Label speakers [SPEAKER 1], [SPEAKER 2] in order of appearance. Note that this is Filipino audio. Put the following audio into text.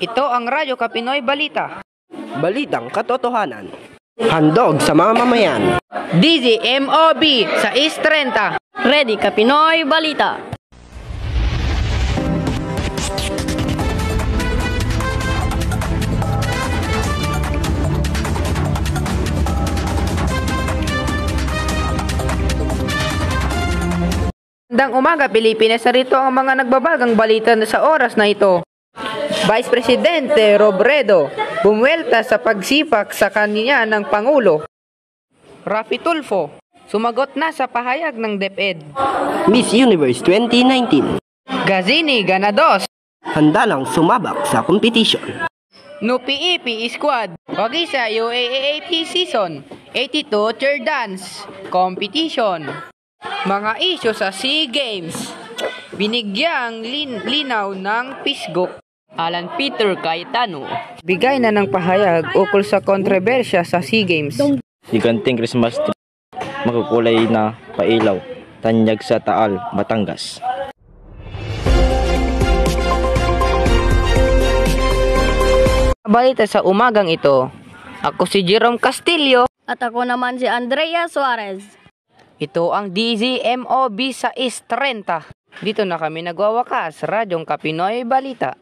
[SPEAKER 1] Ito ang Radyo Kapinoy Balita.
[SPEAKER 2] Balitang katotohanan. Handog sa mga mamayan.
[SPEAKER 1] DZMOB sa East 30.
[SPEAKER 3] Ready Kapinoy Balita.
[SPEAKER 1] Magandang umaga, Pilipinas. Narito ang mga nagbabagang balita sa oras na ito. Vice Presidente Robredo bumuelta sa pagsipak sa kanya ng Pangulo. Rafi Tulfo sumagot na sa pahayag ng DepEd.
[SPEAKER 2] Miss Universe 2019.
[SPEAKER 1] Gazini Ganados.
[SPEAKER 2] Handa lang sumabak sa competition.
[SPEAKER 1] NUPIP Squad Wagisa UAAP Season 82 Chair Dance Competition. Mga isyo sa SEA Games. Binigyang linaw ng Pisgok.
[SPEAKER 3] Alan Peter Cayetano.
[SPEAKER 1] Bigay na ng pahayag ukol sa kontrobersya sa SEA Games.
[SPEAKER 4] Higanting Christmas tree, makukulay na pailaw, tanyag sa Taal, Batangas.
[SPEAKER 1] Balita sa umagang ito. Ako si Jerome Castillo.
[SPEAKER 3] At ako naman si Andrea Suarez.
[SPEAKER 1] Ito ang DZMOB sa East 30. Dito na kami nagwawakas, Radyong Kapinoy Balita.